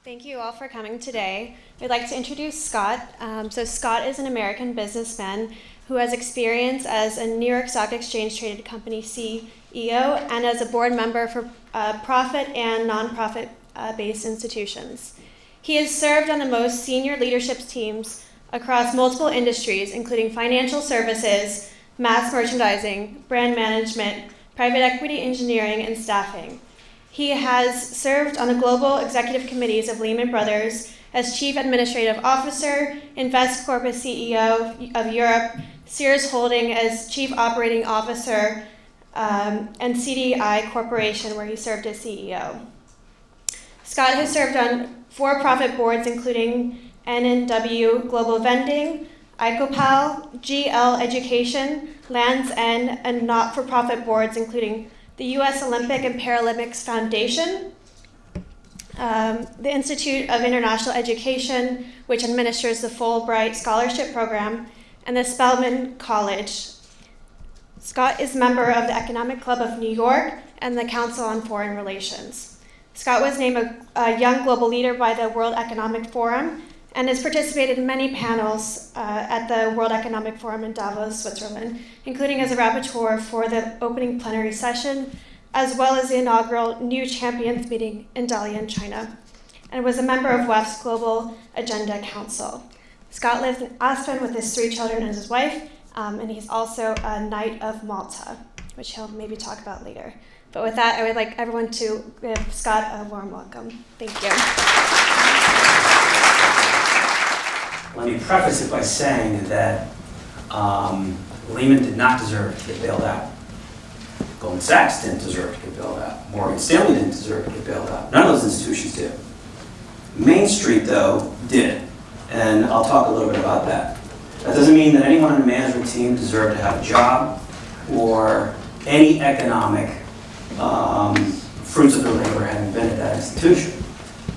Thank you all for coming today. I'd like to introduce Scott. So Scott is an American businessman who has experience as a New York Stock Exchange traded company CEO and as a board member for profit and nonprofit based institutions. He has served on the most senior leadership teams across multiple industries, including financial services, mass merchandising, brand management, private equity engineering, and staffing. He has served on the global executive committees of Lehman Brothers as Chief Administrative Officer, Investcorp as CEO of Europe, Sears Holding as Chief Operating Officer, and CDI Corporation, where he served as CEO. Scott has served on for-profit boards including N&W Global Vending, ICOPAL, GL Education, Land's End, and not-for-profit boards including the U.S. Olympic and Paralympics Foundation, the Institute of International Education, which administers the Fulbright Scholarship Program, and the Spelman College. Scott is member of the Economic Club of New York and the Council on Foreign Relations. Scott was named a Young Global Leader by the World Economic Forum and has participated in many panels at the World Economic Forum in Davos, Switzerland, including as a rapporteur for the opening plenary session, as well as the inaugural New Champions meeting in Dalian, China, and was a member of WEF's Global Agenda Council. Scott lives in Aspen with his 3 children and his wife, and he's also a Knight of Malta, which he'll maybe talk about later. But with that, I would like everyone to give Scott a warm welcome. Thank you. Let me preface it by saying that Lehman did not deserve to get bailed out. Goldman Sachs didn't deserve to get bailed out. Morgan Stanley didn't deserve to get bailed out. None of those institutions did. Main Street, though, did. And I'll talk a little bit about that. That doesn't mean that anyone on the management team deserved to have a job or any economic fruits of their labor having been at that institution.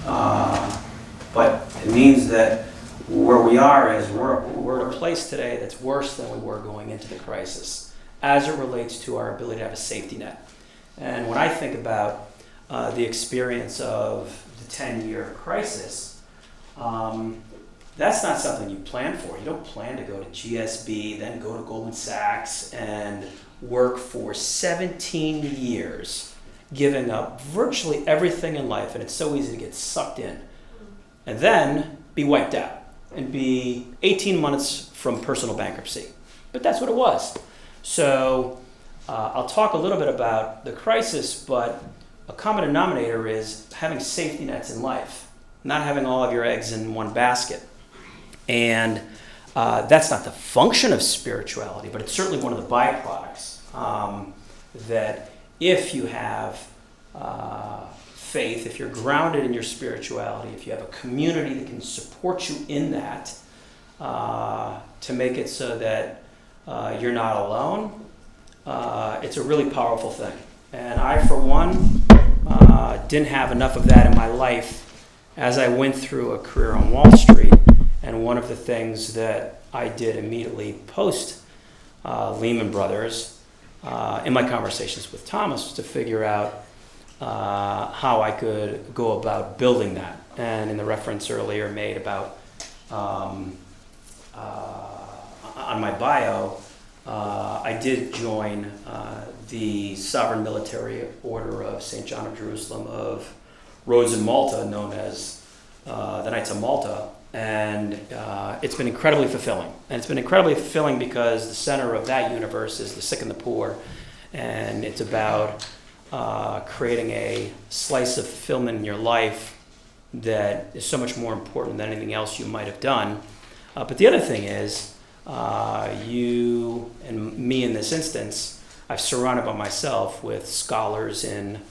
But it means that where we are is we're at a place today that's worse than we were going into the crisis as it relates to our ability to have a safety net. And when I think about the experience of the 10-year crisis, that's not something you plan for. You don't plan to go to GSB, then go to Goldman Sachs and work for 17 years, giving up virtually everything in life, and it's so easy to get sucked in, and then be wiped out and be 18 months from personal bankruptcy. But that's what it was. So I'll talk a little bit about the crisis, but a common denominator is having safety nets in life, not having all of your eggs in one basket. And that's not the function of spirituality, but it's certainly one of the byproducts. That if you have faith, if you're grounded in your spirituality, if you have a community that can support you in that, to make it so that you're not alone, it's a really powerful thing. And I, for one, didn't have enough of that in my life as I went through a career on Wall Street. And one of the things that I did immediately post Lehman Brothers in my conversations with Thomas was to figure out how I could go about building that. And in the reference earlier made about on my bio, I did join the Sovereign Military Order of St. John of Jerusalem of Rhodes and Malta, known as the Knights of Malta. And it's been incredibly fulfilling. And it's been incredibly fulfilling because the center of that universe is the sick and the poor. And it's about creating a slice of fulfillment in your life that is so much more important than anything else you might have done. But the other thing is, you and me in this instance, I've surrounded by myself with scholars in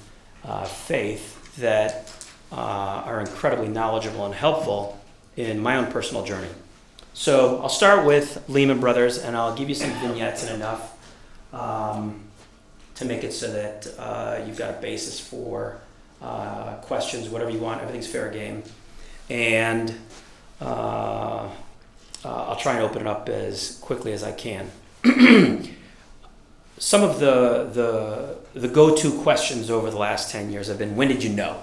faith that are incredibly knowledgeable and helpful in my own personal journey. So I'll start with Lehman Brothers, and I'll give you some vignettes and enough to make it so that you've got a basis for questions, whatever you want. Everything's fair game. And I'll try and open it up as quickly as I can. Some of the go-to questions over the last 10 years have been, when did you know?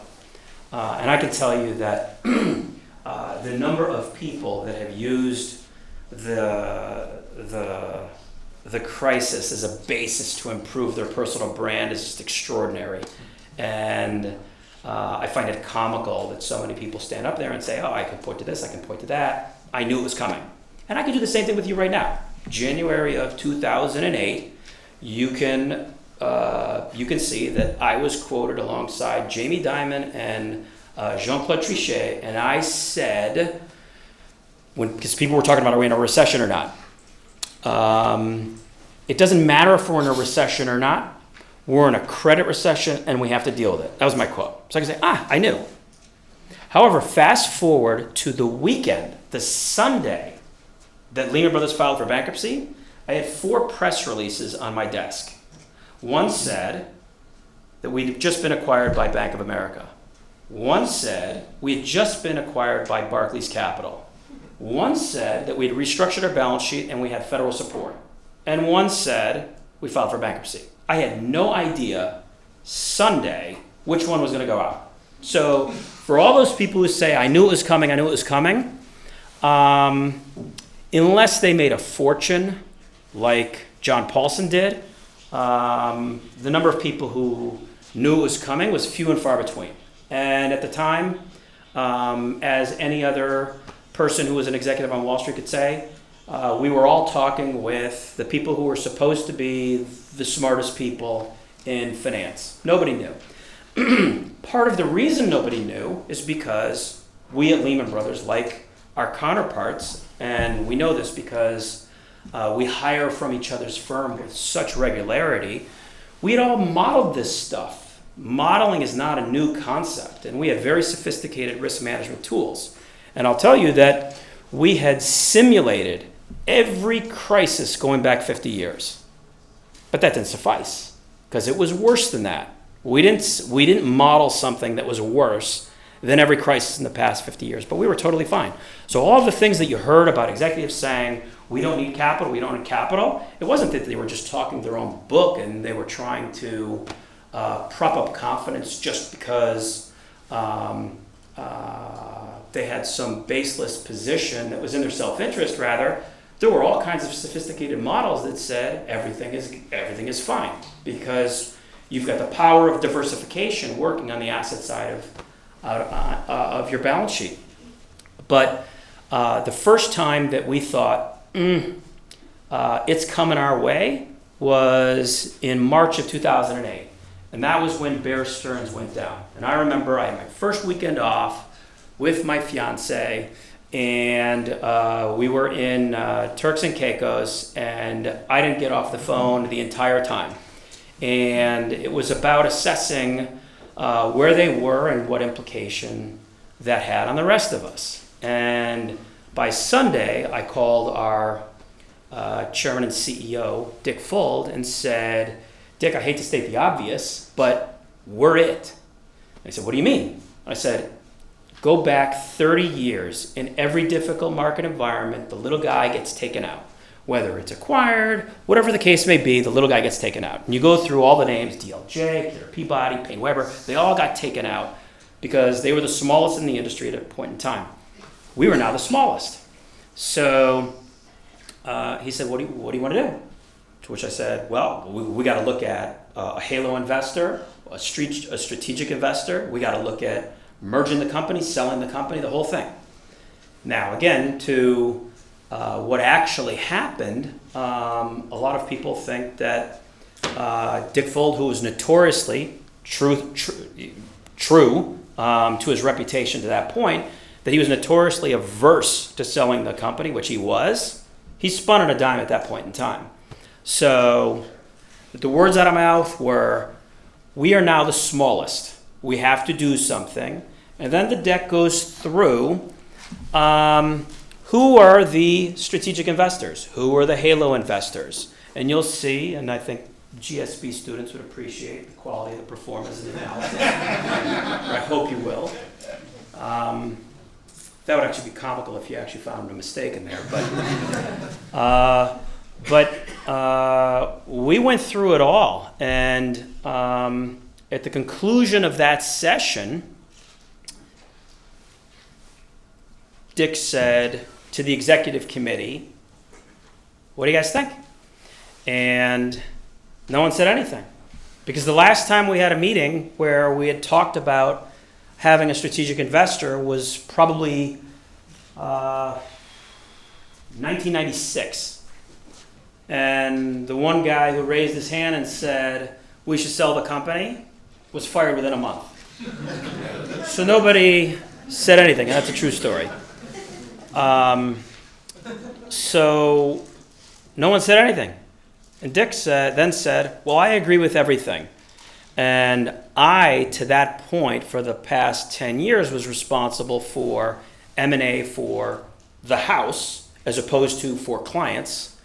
And I can tell you that the number of people that have used the crisis as a basis to improve their personal brand is just extraordinary. And I find it comical that so many people stand up there and say, oh, I can point to this, I can point to that. I knew it was coming. And I can do the same thing with you right now. January of 2008, you can see that I was quoted alongside Jamie Dimon and Jean-Claude Trichet, and I said, because people were talking about are we in a recession or not. It doesn't matter if we're in a recession or not. We're in a credit recession and we have to deal with it. That was my quote. So I can say, I knew. However, fast forward to the weekend, the Sunday that Lehman Brothers filed for bankruptcy, I had 4 press releases on my desk. One said that we'd just been acquired by Bank of America. One said we had just been acquired by Barclays Capital. One said that we had restructured our balance sheet and we had federal support. And one said we filed for bankruptcy. I had no idea Sunday which one was going to go out. So for all those people who say, I knew it was coming, unless they made a fortune like John Paulson did, the number of people who knew it was coming was few and far between. And at the time, as any other person who was an executive on Wall Street could say, we were all talking with the people who were supposed to be the smartest people in finance. Nobody knew. Part of the reason nobody knew is because we at Lehman Brothers, like our counterparts, and we know this because we hire from each other's firm with such regularity, we had all modeled this stuff. Modeling is not a new concept, and we had very sophisticated risk management tools. And I'll tell you that we had simulated every crisis going back 50 years. But that didn't suffice, because it was worse than that. We didn't model something that was worse than every crisis in the past 50 years, but we were totally fine. So all of the things that you heard about executives saying, we don't need capital, it wasn't that they were just talking their own book and they were trying to prop up confidence just because they had some baseless position that was in their self-interest. Rather, there were all kinds of sophisticated models that said everything is fine because you've got the power of diversification working on the asset side of your balance sheet. But the first time that we thought it's coming our way was in March of 2008. And that was when Bear Stearns went down. And I remember I had my first weekend off with my fiance, and we were in Turks and Caicos, and I didn't get off the phone the entire time. And it was about assessing where they were and what implication that had on the rest of us. And by Sunday, I called our chairman and CEO, Dick Fuld, and said, Dick, I hate to state the obvious, but we're it. And he said, what do you mean? I said, go back 30 years. In every difficult market environment, the little guy gets taken out. Whether it's acquired, whatever the case may be, the little guy gets taken out. And you go through all the names, DLJ, Kidder Peabody, Payne Weber, they all got taken out because they were the smallest in the industry at a point in time. We were now the smallest. So he said, what do you want to do? To which I said, well, we got to look at a halo investor, a strategic investor. We got to look at merging the company, selling the company, the whole thing. Now, again, to what actually happened, a lot of people think that Dick Fuld, who was notoriously true to his reputation to that point, that he was notoriously averse to selling the company, which he was. He spun on a dime at that point in time. So the words out of my mouth were, we are now the smallest. We have to do something. And then the deck goes through, who are the strategic investors? Who are the halo investors? And you'll see, and I think GSB students would appreciate the quality of the performance and analysis. I hope you will. That would actually be comical if you actually found a mistake in there. But we went through it all. And at the conclusion of that session, Dick said to the executive committee, what do you guys think? And no one said anything. Because the last time we had a meeting where we had talked about having a strategic investor was probably 1996. And the one guy who raised his hand and said, we should sell the company, was fired within a month. So nobody said anything, and that's a true story. So no one said anything. And Dick then said, well, I agree with everything. And I, to that point, for the past 10 years, was responsible for M&A for the house, as opposed to for clients.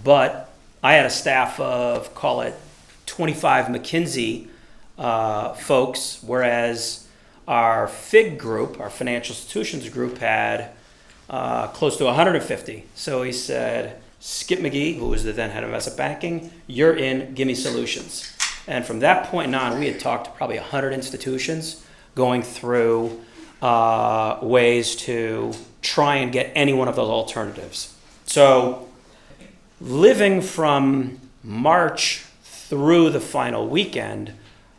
But I had a staff of, call it, 25 McKinsey folks, whereas our FIG group, our financial institutions group, had close to 150. So he said, Skip McGee, who was the then head of investment banking, you're in, give me solutions. And from that point on, we had talked to probably 100 institutions going through ways to try and get any one of those alternatives. So living from March through the final weekend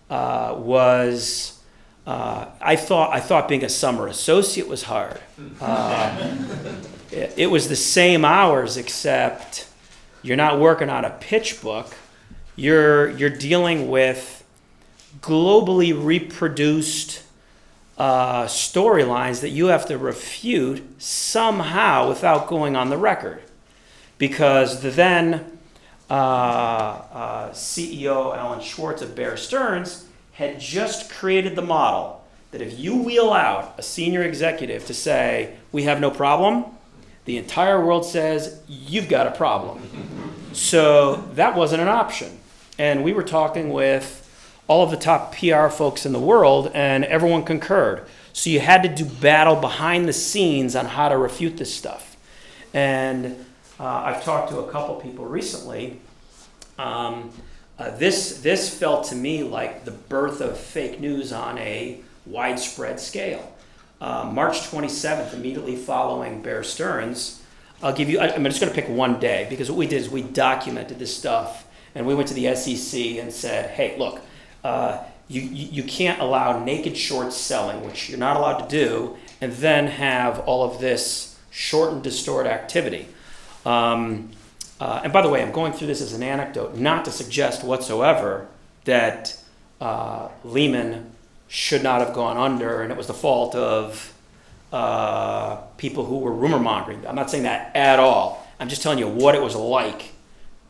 was, I thought being a summer associate was hard. It was the same hours, except you're not working on a pitch book. You're dealing with globally reproduced storylines that you have to refute somehow without going on the record. Because the then CEO Alan Schwartz of Bear Stearns had just created the model that if you wheel out a senior executive to say, we have no problem, the entire world says, you've got a problem. So that wasn't an option. And we were talking with all of the top PR folks in the world, and everyone concurred. So you had to do battle behind the scenes on how to refute this stuff. And I've talked to a couple people recently. This felt to me like the birth of fake news on a widespread scale. March 27th, immediately following Bear Stearns, I'm just going to pick one day, because what we did is we documented this stuff, and we went to the SEC and said, hey, look, you can't allow naked short selling, which you're not allowed to do, and then have all of this short and distort activity. And by the way, I'm going through this as an anecdote, not to suggest whatsoever that Lehman should not have gone under, and it was the fault of people who were rumor mongering. I'm not saying that at all. I'm just telling you what it was like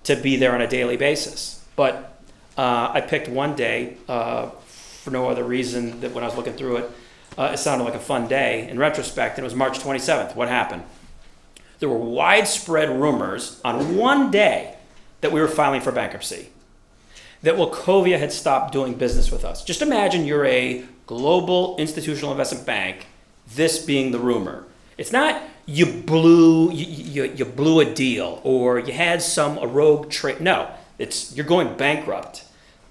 to be there on a daily basis. But I picked one day for no other reason that when I was looking through it, it sounded like a fun day. In retrospect, and it was March 27th. What happened? There were widespread rumors on one day that we were filing for bankruptcy, that Wachovia had stopped doing business with us. Just imagine you're a global institutional investment bank, this being the rumor. It's not you blew a deal or you had a rogue trade. No, it's you're going bankrupt.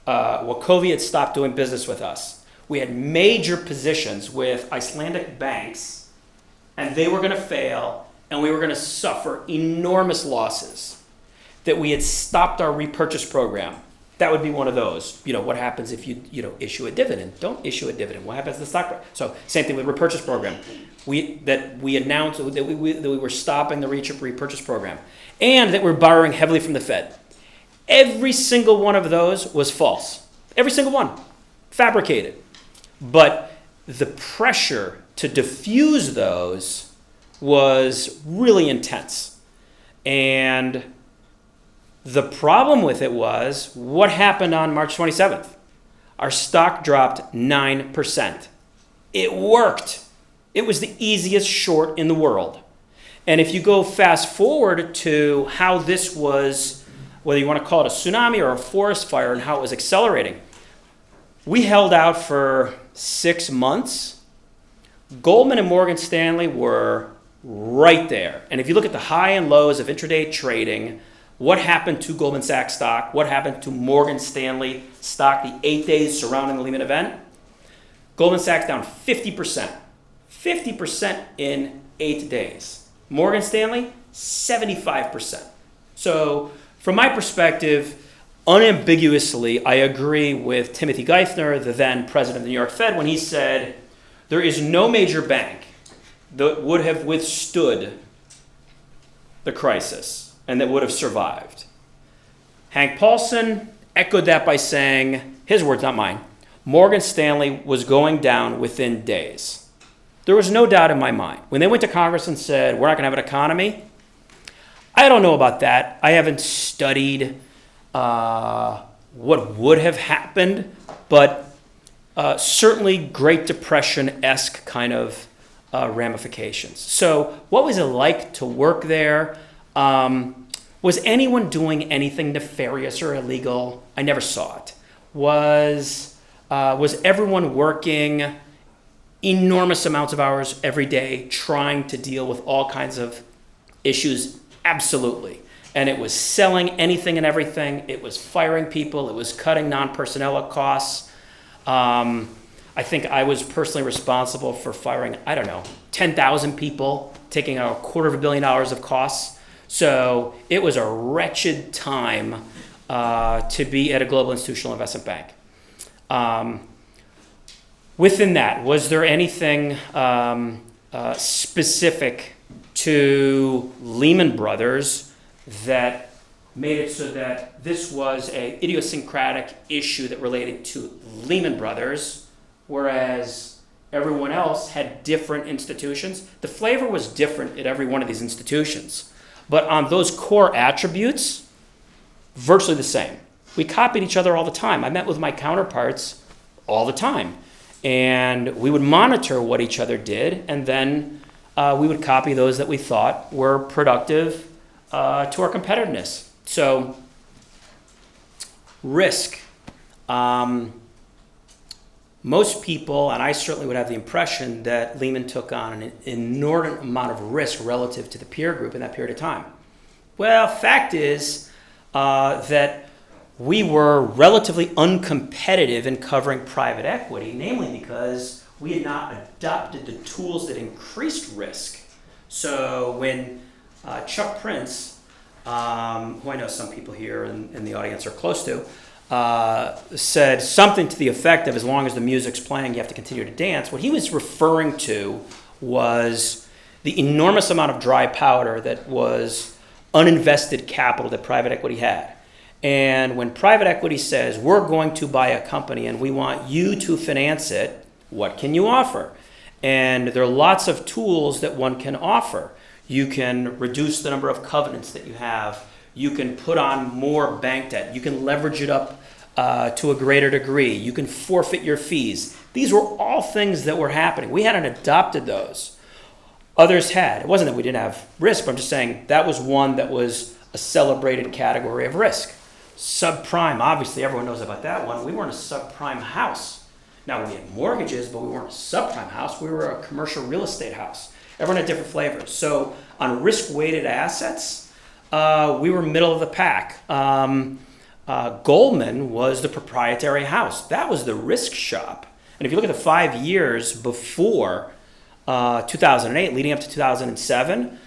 Wachovia had stopped doing business with us. We had major positions with Icelandic banks, and they were going to fail, and we were going to suffer enormous losses. That we had stopped our repurchase program. That would be one of those. What happens if you issue a dividend? Don't issue a dividend. What happens to the stock price? So same thing with repurchase program. We announced that we were stopping the repurchase program, and that we're borrowing heavily from the Fed. Every single one of those was false. Every single one, fabricated. But the pressure to diffuse those was really intense, and the problem with it was, what happened on March 27th? Our stock dropped 9%. It worked. It was the easiest short in the world. And if you go fast forward to how this was, whether you want to call it a tsunami or a forest fire, and how it was accelerating, we held out for 6 months. Goldman and Morgan Stanley were right there. And if you look at the high and lows of intraday trading, what happened to Goldman Sachs stock? What happened to Morgan Stanley stock the 8 days surrounding the Lehman event? Goldman Sachs down 50%. 50% in 8 days. Morgan Stanley, 75%. So from my perspective, unambiguously, I agree with Timothy Geithner, the then president of the New York Fed, when he said, there is no major bank that would have withstood the crisis and that would have survived. Hank Paulson echoed that by saying, his words, not mine, Morgan Stanley was going down within days. There was no doubt in my mind. When they went to Congress and said, we're not going to have an economy, I don't know about that. I haven't studied what would have happened, but certainly Great Depression-esque kind of ramifications. So what was it like to work there? Was anyone doing anything nefarious or illegal? I never saw it. Was everyone working enormous amounts of hours every day trying to deal with all kinds of issues? Absolutely. And it was selling anything and everything. It was firing people. It was cutting non-personnel costs. I think I was personally responsible for firing, 10,000 people, taking out $250 million of costs. So it was a wretched time to be at a global institutional investment bank. Within that, was there anything specific to Lehman Brothers that made it so that this was an idiosyncratic issue that related to Lehman Brothers, whereas everyone else had different institutions? The flavor was different at every one of these institutions, but on those core attributes, virtually the same. We copied each other all the time. I met with my counterparts all the time, and we would monitor what each other did, and then we would copy those that we thought were productive to our competitiveness. So, risk. Most people, and I certainly would have the impression that Lehman took on an inordinate amount of risk relative to the peer group in that period of time. Well, fact is that we were relatively uncompetitive in covering private equity, namely because we had not adopted the tools that increased risk. So when Chuck Prince, who I know some people here in the audience are close to, said something to the effect of, as long as the music's playing, you have to continue to dance, what he was referring to was the enormous amount of dry powder that was uninvested capital that private equity had. And when private equity says, we're going to buy a company and we want you to finance it, what can you offer? And there are lots of tools that one can offer. You can reduce the number of covenants that you have. You can put on more bank debt. You can leverage it up to a greater degree. You can forfeit your fees. These were all things that were happening. We hadn't adopted those. Others had. It wasn't that we didn't have risk, but I'm just saying that was one that was a celebrated category of risk. Subprime, obviously everyone knows about that one. We weren't a subprime house. Now we had mortgages, but we weren't a subprime house. We were a commercial real estate house. Everyone had different flavors. So on risk-weighted assets, we were middle of the pack. Goldman was the proprietary house. That was the risk shop. And if you look at the 5 years before 2008, leading up to 2007,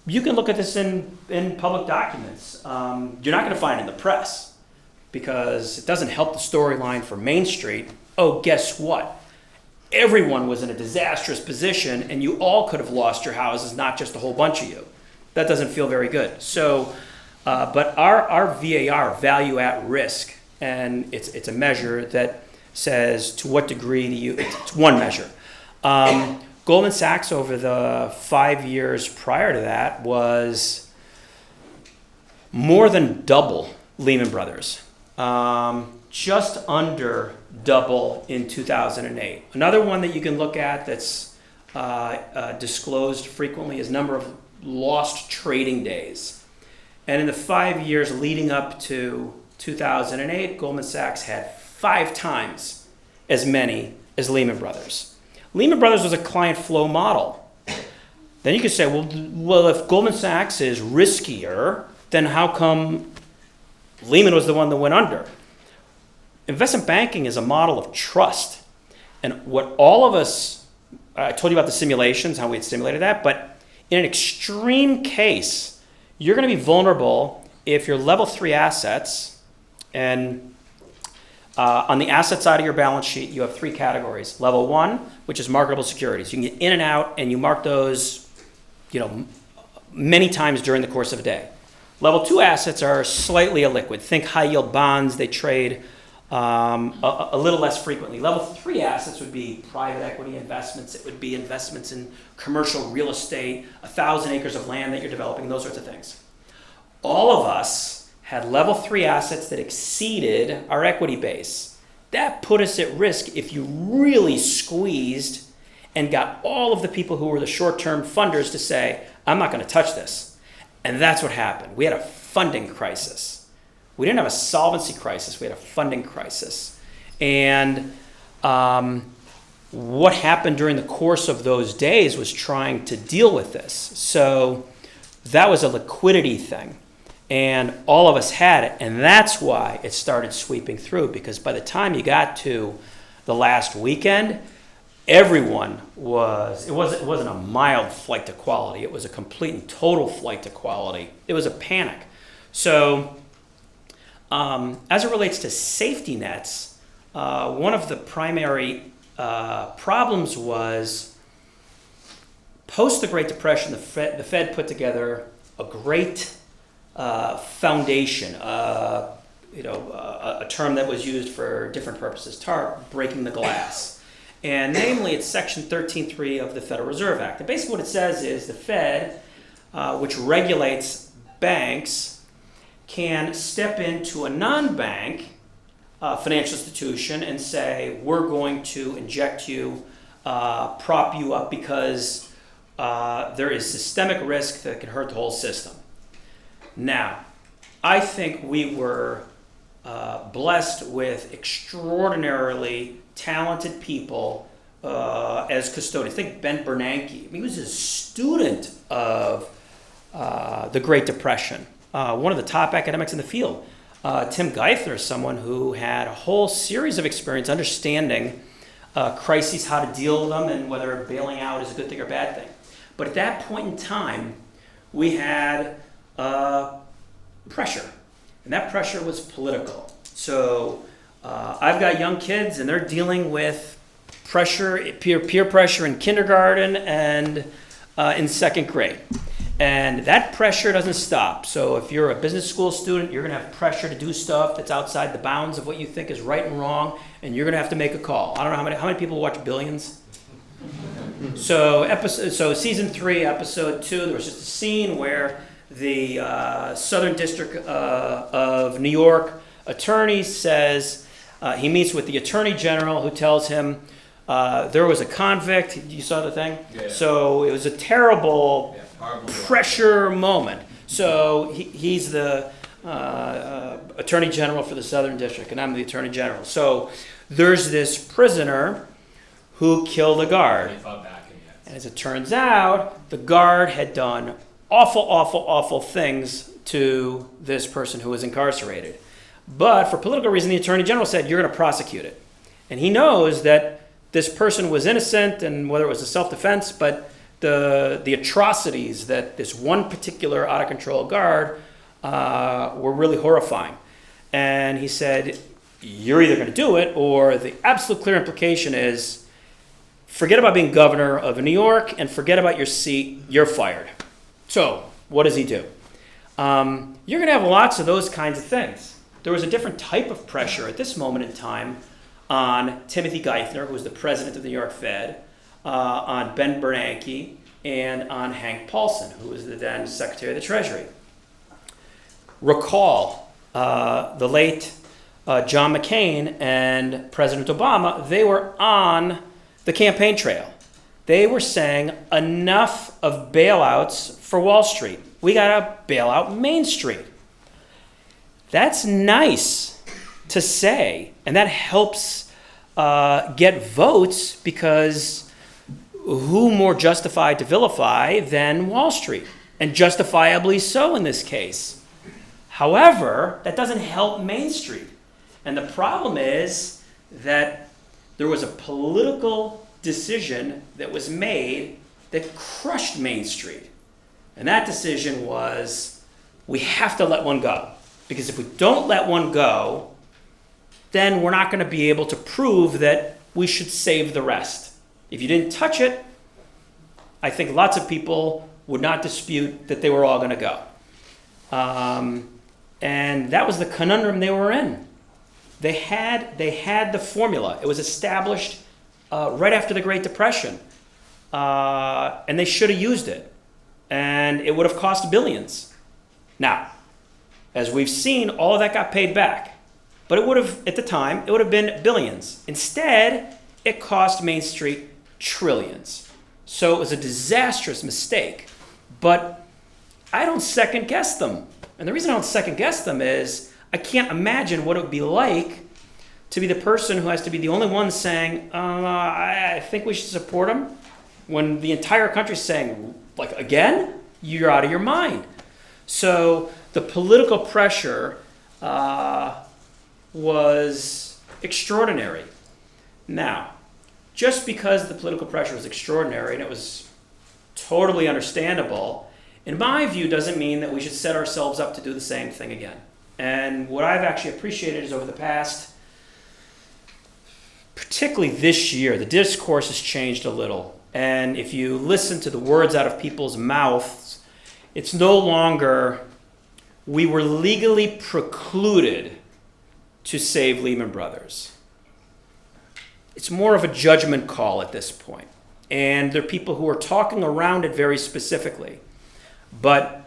you can look at this in public documents. You're not going to find it in the press because it doesn't help the storyline for Main Street. Oh, guess what? Everyone was in a disastrous position and you all could have lost your houses, not just a whole bunch of you. That doesn't feel very good. So, but our VAR, value at risk, and it's a measure that says to what degree do you, it's one measure. Goldman Sachs over the 5 years prior to that was more than double Lehman Brothers. Just under double in 2008. Another one that you can look at that's disclosed frequently is number of lost trading days. And in the 5 years leading up to 2008, Goldman Sachs had 5 times as many as Lehman Brothers. Lehman Brothers was a client flow model. Then you could say, well, if Goldman Sachs is riskier, then how come Lehman was the one that went under? Investment banking is a model of trust. And what all of us I told you about the simulations, how we had simulated that, but in an extreme case, you're going to be vulnerable if your level 3 assets, and on the asset side of your balance sheet, you have 3 categories. Level 1, which is marketable securities. You can get in and out, and you mark those, many times during the course of a day. Level 2 assets are slightly illiquid. Think high yield bonds. They trade a little less frequently. Level 3 assets would be private equity investments. It would be investments in commercial real estate, 1,000 acres of land that you're developing, those sorts of things. All of us had level 3 assets that exceeded our equity base. That put us at risk if you really squeezed and got all of the people who were the short-term funders to say, I'm not going to touch this. And that's what happened. We had a funding crisis. We didn't have a solvency crisis. We had a funding crisis. And what happened during the course of those days was trying to deal with this. So that was a liquidity thing. And all of us had it. And that's why it started sweeping through, because by the time you got to the last weekend, everyone it wasn't a mild flight to quality. It was a complete and total flight to quality. It was a panic. So as it relates to safety nets, one of the primary problems was post the Great Depression, the Fed put together a great foundation, a term that was used for different purposes, breaking the glass. And namely, it's Section 13.3 of the Federal Reserve Act. And basically what it says is the Fed, which regulates banks, can step into a non-bank financial institution and say, we're going to inject you, prop you up because there is systemic risk that can hurt the whole system. Now, I think we were blessed with extraordinarily talented people as custodians. Think Ben Bernanke. He was a student of the Great Depression, one of the top academics in the field. Tim Geithner is someone who had a whole series of experience understanding crises, how to deal with them, and whether bailing out is a good thing or bad thing. But at that point in time, we had pressure, and that pressure was political. So I've got young kids, and they're dealing with pressure, peer pressure in kindergarten and in second grade. And that pressure doesn't stop. So if you're a business school student, you're going to have pressure to do stuff that's outside the bounds of what you think is right and wrong, and you're going to have to make a call. I don't know how many people watch Billions. So season 3, episode 2, there was just a scene where the Southern District of New York attorney says he meets with the Attorney General, who tells him there was a convict. You saw the thing? Yeah. So it was a terrible pressure moment. So he's the Attorney General for the Southern District, and I'm the Attorney General. So there's this prisoner who killed a guard. And as it turns out, the guard had done awful things to this person who was incarcerated. But for political reason, the Attorney General said, you're going to prosecute it. And he knows that this person was innocent, and whether it was a self-defense, but the atrocities that this one particular out-of-control guard were really horrifying. And he said, you're either going to do it, or the absolute clear implication is, forget about being governor of New York and forget about your seat, you're fired. So what does he do? You're going to have lots of those kinds of things. There was a different type of pressure at this moment in time on Timothy Geithner, who was the president of the New York Fed, on Ben Bernanke, and on Hank Paulson, who was the then Secretary of the Treasury. Recall the late John McCain and President Obama, they were on the campaign trail. They were saying enough of bailouts for Wall Street. We got to bail out Main Street. That's nice to say, and that helps get votes, because who more justified to vilify than Wall Street? And justifiably so in this case. However, that doesn't help Main Street. And the problem is that there was a political decision that was made that crushed Main Street. And that decision was, we have to let one go. Because if we don't let one go, then we're not going to be able to prove that we should save the rest. If you didn't touch it, I think lots of people would not dispute that they were all going to go. And that was the conundrum they were in. They had the formula. It was established right after the Great Depression. And they should have used it. And it would have cost billions. Now, as we've seen, all of that got paid back. But it would have, at the time, it would have been billions. Instead, it cost Main Street trillions. So it was a disastrous mistake. But I don't second guess them. And the reason I don't second guess them is I can't imagine what it would be like to be the person who has to be the only one saying, I think we should support him, when the entire country's saying, like, again, you're out of your mind. So the political pressure was extraordinary. Now, just because the political pressure was extraordinary and it was totally understandable, in my view, doesn't mean that we should set ourselves up to do the same thing again. And what I've actually appreciated is over the past, particularly this year, the discourse has changed a little. And if you listen to the words out of people's mouths, it's no longer, we were legally precluded to save Lehman Brothers. It's more of a judgment call at this point. And there are people who are talking around it very specifically. But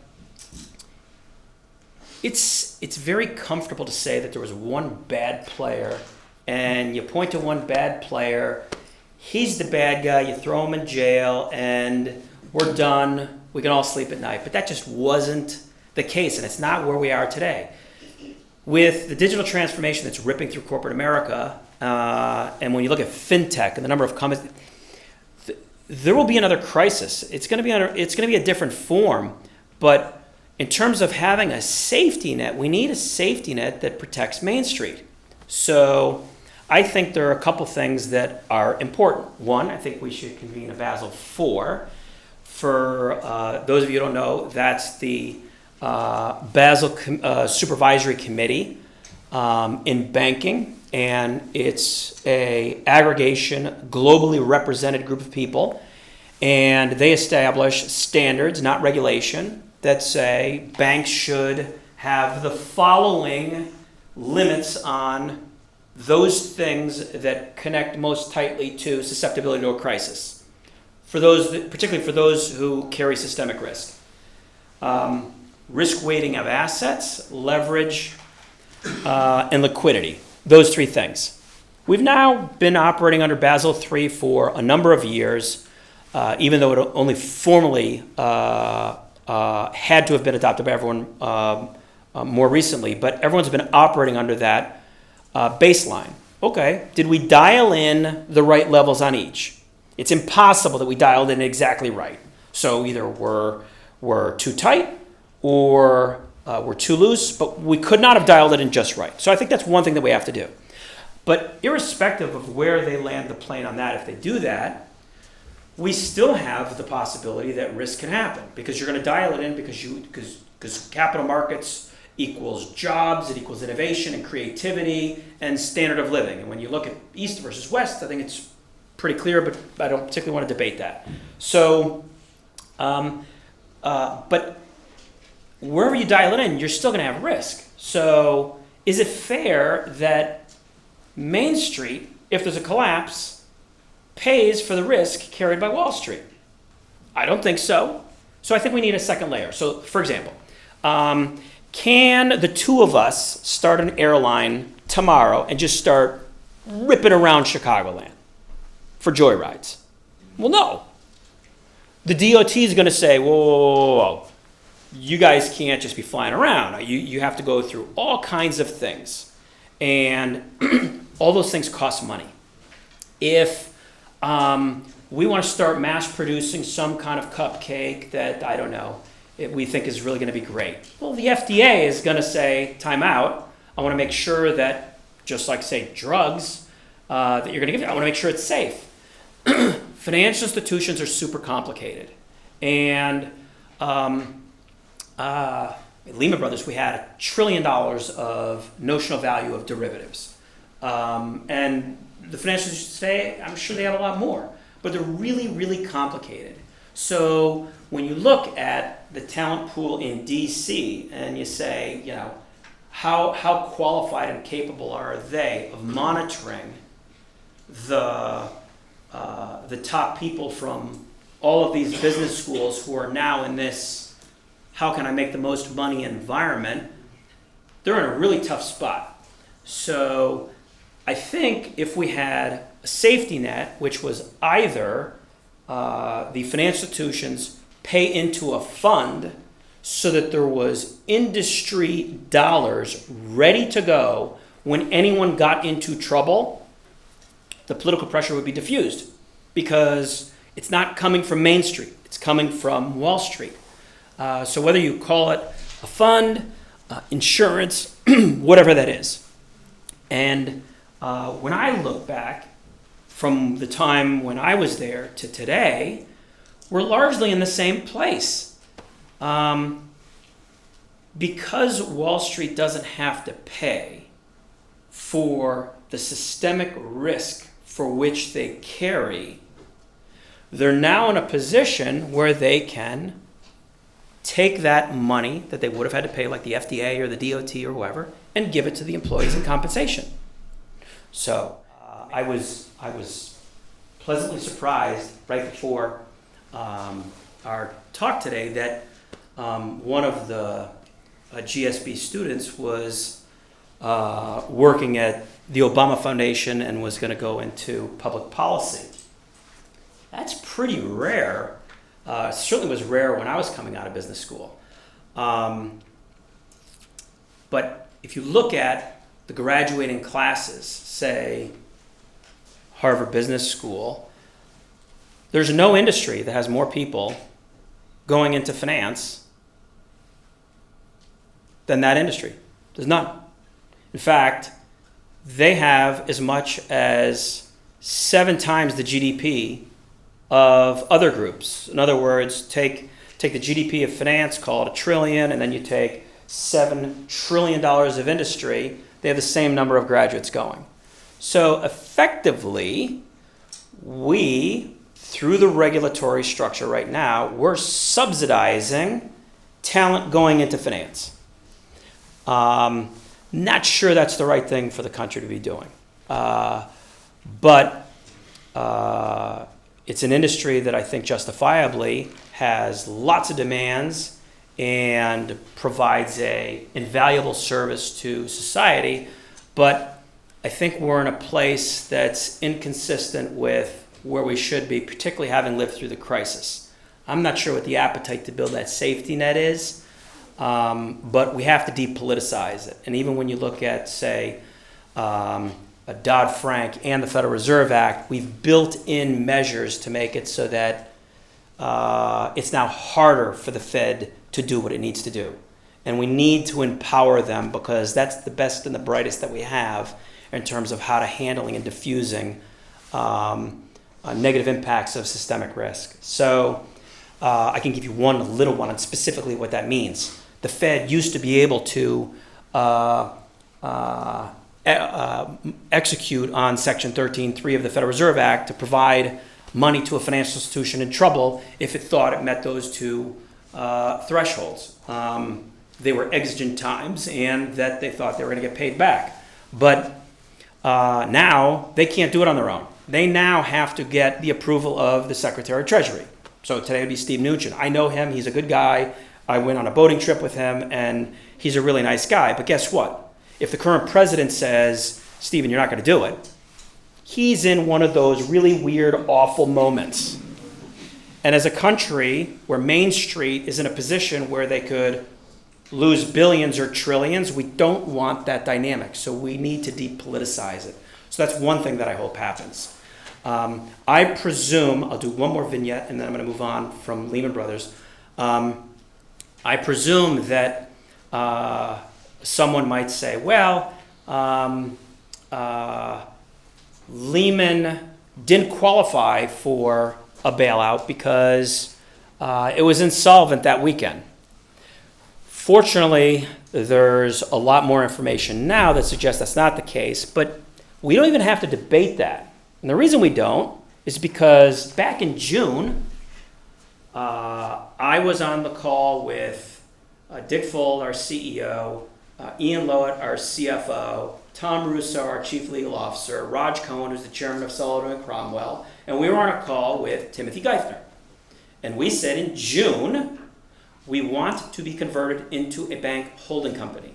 it's very comfortable to say that there was one bad player, and you point to one bad player, he's the bad guy, you throw him in jail, and we're done, we can all sleep at night. But that just wasn't the case, and it's not where we are today. With the digital transformation that's ripping through corporate America, and when you look at fintech and the number of companies, there will be another crisis. It's going to be a different form, but in terms of having a safety net, we need a safety net that protects Main Street. So I think there are a couple things that are important. One, I think we should convene a Basel IV. For those of you who don't know, that's the Basel Supervisory Committee in banking. And it's a aggregation, globally represented group of people, and they establish standards, not regulation, that say banks should have the following limits on those things that connect most tightly to susceptibility to a crisis, particularly for those who carry systemic risk. Risk weighting of assets, leverage, and liquidity. Those three things. We've now been operating under Basel III for a number of years, even though it only formally had to have been adopted by everyone more recently, but everyone's been operating under that baseline. Okay, did we dial in the right levels on each? It's impossible that we dialed in exactly right. So either we're too tight or we're too loose, but we could not have dialed it in just right. So I think that's one thing that we have to do. But irrespective of where they land the plane on that, if they do that, we still have the possibility that risk can happen, because you're going to dial it in because capital markets equals jobs, it equals innovation and creativity and standard of living. And when you look at East versus West, I think it's pretty clear, but I don't particularly want to debate that. So, but wherever you dial it in, you're still going to have risk. So is it fair that Main Street, if there's a collapse, pays for the risk carried by Wall Street? I don't think so. So I think we need a second layer. So, for example, can the two of us start an airline tomorrow and just start ripping around Chicagoland for joyrides? Well, no. The DOT is going to say, whoa. You guys can't just be flying around. You have to go through all kinds of things. And all those things cost money. If we want to start mass producing some kind of cupcake that, I don't know, we think is really going to be great, well, the FDA is going to say, time out. I want to make sure that, just like, say, drugs that you're going to give, I want to make sure it's safe. financial institutions are super complicated. And Lehman Brothers, we had $1 trillion of notional value of derivatives. And the financial institutions today, I'm sure they have a lot more, but they're really, really complicated. So when you look at the talent pool in DC and you say, you know, how qualified and capable are they of monitoring the top people from all of these business schools who are now in this how can I make the most money environment, they're in a really tough spot. So I think if we had a safety net, which was either the financial institutions pay into a fund so that there was industry dollars ready to go when anyone got into trouble, the political pressure would be diffused because it's not coming from Main Street, it's coming from Wall Street. So whether you call it a fund, insurance, whatever that is. And when I look back from the time when I was there to today, we're largely in the same place. Because Wall Street doesn't have to pay for the systemic risk for which they carry, they're now in a position where they can take that money that they would have had to pay, like the FDA or the DOT or whoever, and give it to the employees in compensation. So I was pleasantly surprised right before our talk today that one of the GSB students was working at the Obama Foundation and was going to go into public policy. That's pretty rare. It certainly was rare when I was coming out of business school. But if you look at the graduating classes, say Harvard Business School, there's no industry that has more people going into finance than that industry. There's none. In fact, they have as much as 7 times the GDP of other groups. In other words, take the GDP of finance, call it $1 trillion, and then you take $7 trillion of industry, they have the same number of graduates going. So effectively, we, through the regulatory structure right now, we're subsidizing talent going into finance. Not sure that's the right thing for the country to be doing. But it's an industry that I think justifiably has lots of demands and provides a invaluable service to society. But I think we're in a place that's inconsistent with where we should be, particularly having lived through the crisis. I'm not sure what the appetite to build that safety net is, but we have to depoliticize it. And even when you look at, say, Dodd-Frank and the Federal Reserve Act, we've built in measures to make it so that it's now harder for the Fed to do what it needs to do. And we need to empower them because that's the best and the brightest that we have in terms of how to handling and diffusing negative impacts of systemic risk. So I can give you one little one on specifically what that means. The Fed used to be able to execute on Section 13.3 of the Federal Reserve Act to provide money to a financial institution in trouble if it thought it met those 2 thresholds. They were exigent times and that they thought they were going to get paid back. But now they can't do it on their own. They now have to get the approval of the Secretary of Treasury. So today would be Steve Mnuchin. I know him. He's a good guy. I went on a boating trip with him, and he's a really nice guy. But guess what? If the current president says, Stephen, you're not going to do it, he's in one of those really weird, awful moments. And as a country where Main Street is in a position where they could lose billions or trillions, we don't want that dynamic. So we need to depoliticize it. So that's one thing that I hope happens. I presume, I'll do one more vignette and then I'm going to move on from Lehman Brothers. I presume that someone might say, well, Lehman didn't qualify for a bailout because it was insolvent that weekend. Fortunately, there's a lot more information now that suggests that's not the case, but we don't even have to debate that. And the reason we don't is because back in June, I was on the call with Dick Fold, our CEO, Ian Lowett, our CFO, Tom Russo, our Chief Legal Officer, Raj Cohen, who's the chairman of Sullivan and Cromwell, and we were on a call with Timothy Geithner. And we said in June, we want to be converted into a bank holding company.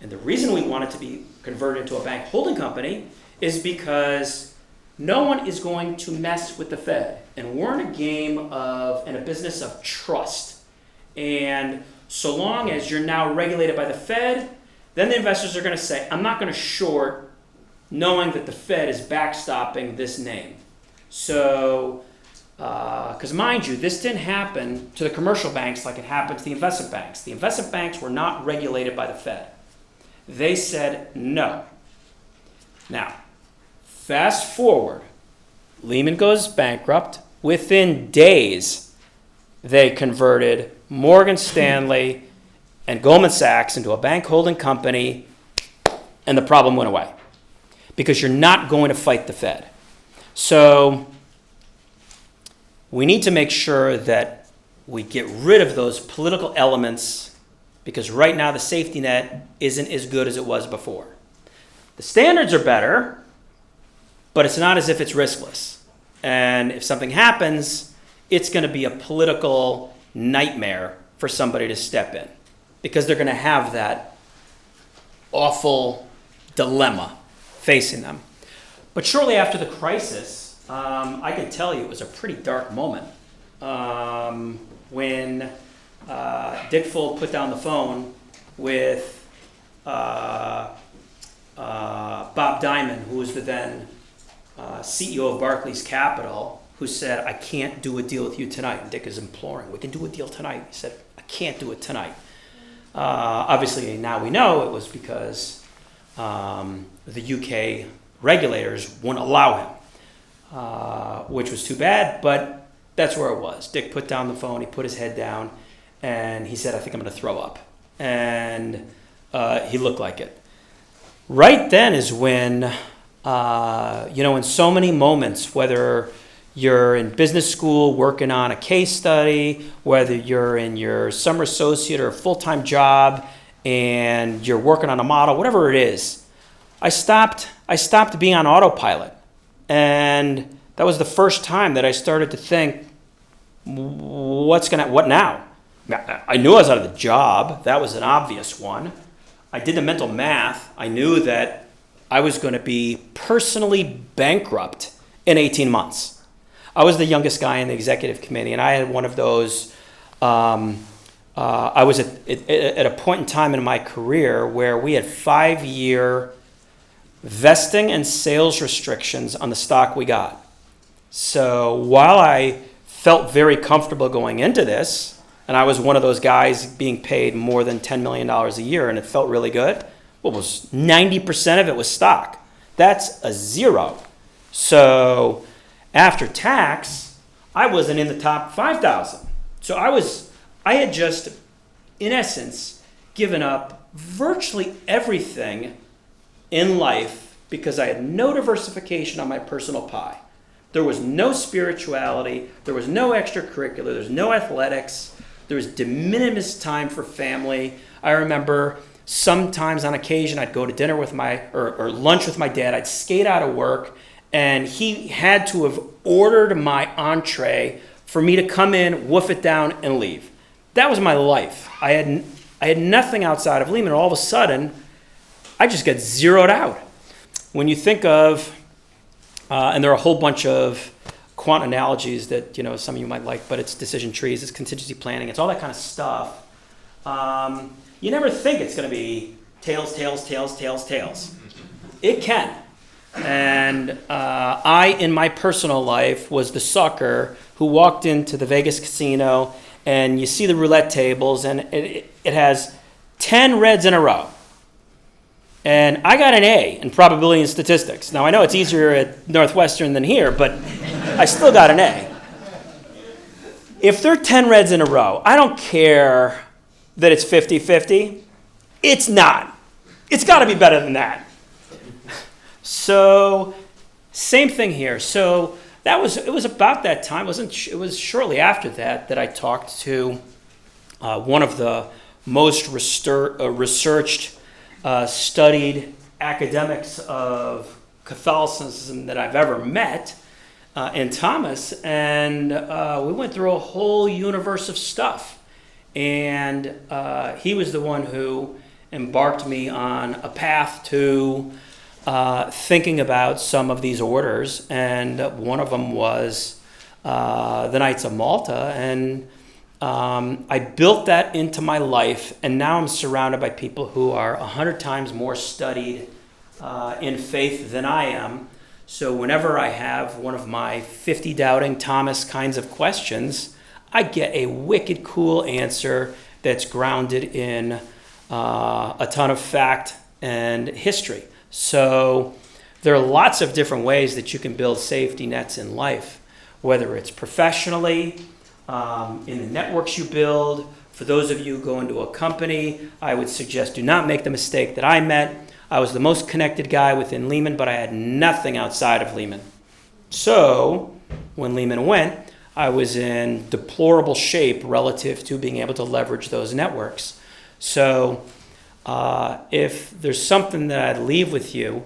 And the reason we want it to be converted into a bank holding company is because no one is going to mess with the Fed. And we're in a game of, in a business of trust. And so long as you're now regulated by the Fed, then the investors are going to say, I'm not going to short knowing that the Fed is backstopping this name. So, because mind you, this didn't happen to the commercial banks like it happened to the investment banks. The investment banks were not regulated by the Fed. They said no. Now, fast forward, Lehman goes bankrupt. Within days, they converted Morgan Stanley and Goldman Sachs into a bank holding company, and the problem went away because you're not going to fight the Fed. So we need to make sure that we get rid of those political elements because right now the safety net isn't as good as it was before. The standards are better, but it's not as if it's riskless. And if something happens, it's going to be a political nightmare for somebody to step in because they're going to have that awful dilemma facing them. But shortly after the crisis, I can tell you it was a pretty dark moment when Dick Fold put down the phone with Bob Diamond, who was the then CEO of Barclays Capital, who said, I can't do a deal with you tonight. And Dick is imploring, we can do a deal tonight. He said, I can't do it tonight. Obviously, now we know it was because the UK regulators wouldn't allow him, which was too bad, but that's where it was. Dick put down the phone, he put his head down, and he said, I think I'm going to throw up. And he looked like it. Right then is when, in so many moments, whether you're in business school working on a case study, whether you're in your summer associate or full-time job and you're working on a model, whatever it is, I stopped being on autopilot. And that was the first time that I started to think, what now? I knew I was out of the job. That was an obvious one. I did the mental math. I knew that I was going to be personally bankrupt in 18 months. I was the youngest guy in the executive committee, and I had one of those. I was at a point in time in my career where we had 5-year vesting and sales restrictions on the stock we got. So while I felt very comfortable going into this, and I was one of those guys being paid more than $10 million a year, and it felt really good, what was 90% of it was stock. That's a zero. So after tax, I wasn't in the top 5,000. So I had just, in essence, given up virtually everything in life because I had no diversification on my personal pie. There was no spirituality, there was no extracurricular, there was no athletics, there was de minimis time for family. I remember sometimes on occasion I'd go to dinner with or lunch with my dad, I'd skate out of work, and he had to have ordered my entree for me to come in, woof it down, and leave. That was my life. I had nothing outside of Lehman, and all of a sudden, I just got zeroed out. When you think of, and there are a whole bunch of quant analogies that some of you might like, but it's decision trees, it's contingency planning, it's all that kind of stuff. You never think it's going to be tails, tails, tails, tails, tails. It can. And I, in my personal life, was the sucker who walked into the Vegas casino, and you see the roulette tables, and it has 10 reds in a row. And I got an A in probability and statistics. Now, I know it's easier at Northwestern than here, but I still got an A. If there are 10 reds in a row, I don't care that it's 50-50. It's not. It's got to be better than that. So, same thing here. So, it was about that time. It was shortly after that I talked to one of the most researched, studied academics of Catholicism that I've ever met, in Thomas, and we went through a whole universe of stuff. And he was the one who embarked me on a path to thinking about some of these orders, and one of them was the Knights of Malta, and I built that into my life, and now I'm surrounded by people who are 100 times more studied in faith than I am. So whenever I have one of my 50 doubting Thomas kinds of questions, I get a wicked cool answer that's grounded in a ton of fact and history. So there are lots of different ways that you can build safety nets in life, whether it's professionally, in the networks you build. For those of you who go into a company, I would suggest do not make the mistake that I met. I was the most connected guy within Lehman, but I had nothing outside of Lehman. So when Lehman went, I was in deplorable shape relative to being able to leverage those networks. So if there's something that I'd leave with you,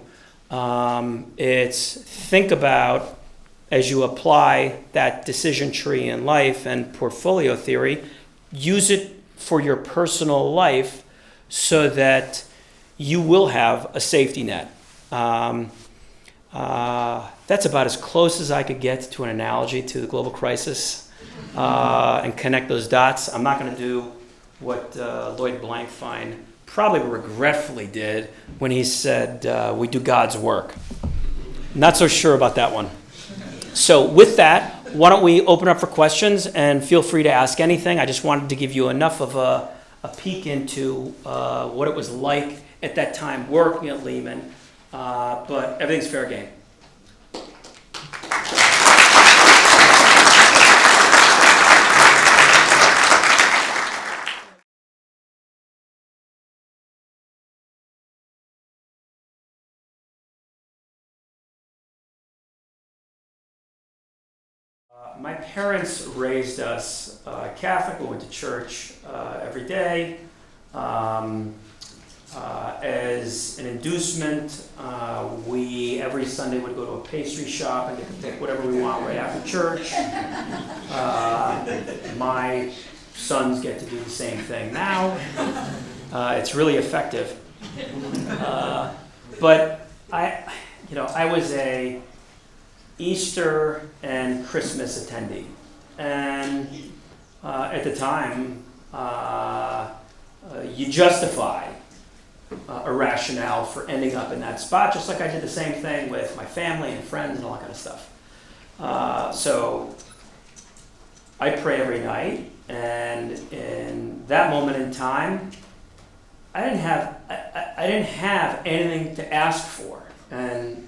it's think about, as you apply that decision tree in life and portfolio theory, use it for your personal life so that you will have a safety net. That's about as close as I could get to an analogy to the global crisis and connect those dots. I'm not going to do what Lloyd Blankfein probably regretfully did when he said, we do God's work. Not so sure about that one. So with that, why don't we open up for questions, and feel free to ask anything. I just wanted to give you enough of a peek into what it was like at that time working at Lehman, but everything's fair game. My parents raised us Catholic. We went to church every day. As an inducement, we every Sunday would go to a pastry shop and get to pick whatever we want right after church. My sons get to do the same thing now. It's really effective. But I was a Easter and Christmas attendee, and at the time, you justify a rationale for ending up in that spot, just like I did the same thing with my family and friends and all that kind of stuff. So I pray every night, and in that moment in time, I didn't have anything to ask for, and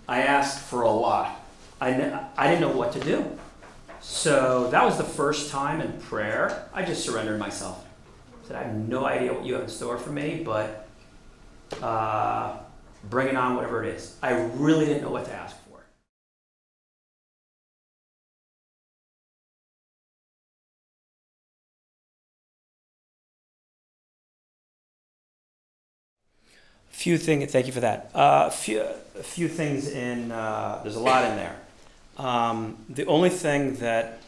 I asked for a lot. I didn't know what to do. So that was the first time in prayer I just surrendered myself. I said, I have no idea what you have in store for me, but bring it on, whatever it is. I really didn't know what to ask for. Thank you for that. A few things there's a lot in there. The only thing that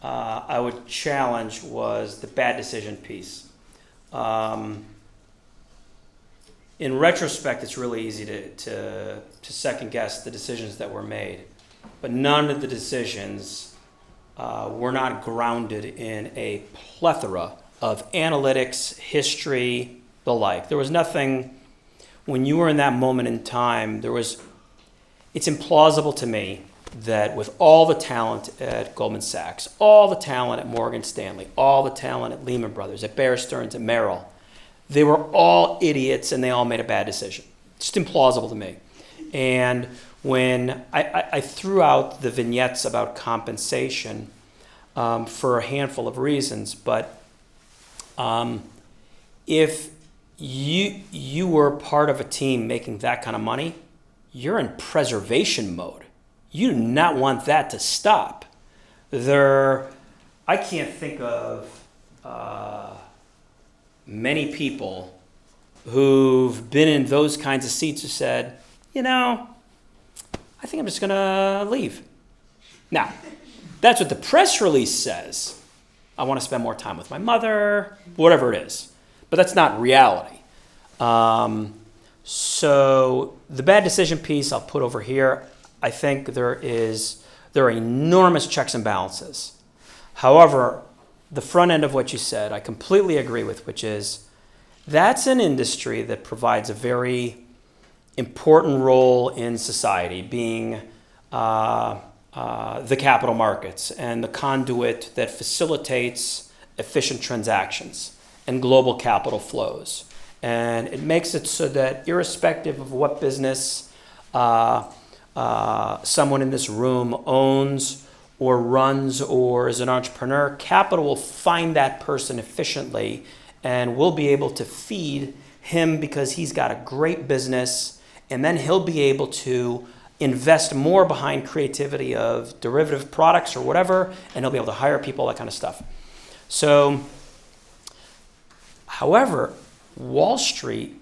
I would challenge was the bad decision piece. In retrospect, it's really easy to second guess the decisions that were made, but none of the decisions were not grounded in a plethora of analytics, history, the like. There was nothing. When you were in that moment in time, it's implausible to me that with all the talent at Goldman Sachs, all the talent at Morgan Stanley, all the talent at Lehman Brothers, at Bear Stearns, at Merrill, they were all idiots and they all made a bad decision. Just implausible to me. And when I threw out the vignettes about compensation for a handful of reasons, but if you were part of a team making that kind of money, you're in preservation mode. You do not want that to stop. I can't think of many people who've been in those kinds of seats who said, I think I'm just going to leave. Now, that's what the press release says. I want to spend more time with my mother, whatever it is. But that's not reality. So the bad decision piece I'll put over here. I think there are enormous checks and balances. However, the front end of what you said, I completely agree with, which is that's an industry that provides a very important role in society, being the capital markets and the conduit that facilitates efficient transactions and global capital flows. And it makes it so that irrespective of what business someone in this room owns or runs or is an entrepreneur, capital will find that person efficiently and will be able to feed him because he's got a great business, and then he'll be able to invest more behind creativity of derivative products or whatever, and he'll be able to hire people, that kind of stuff. So, however, Wall Street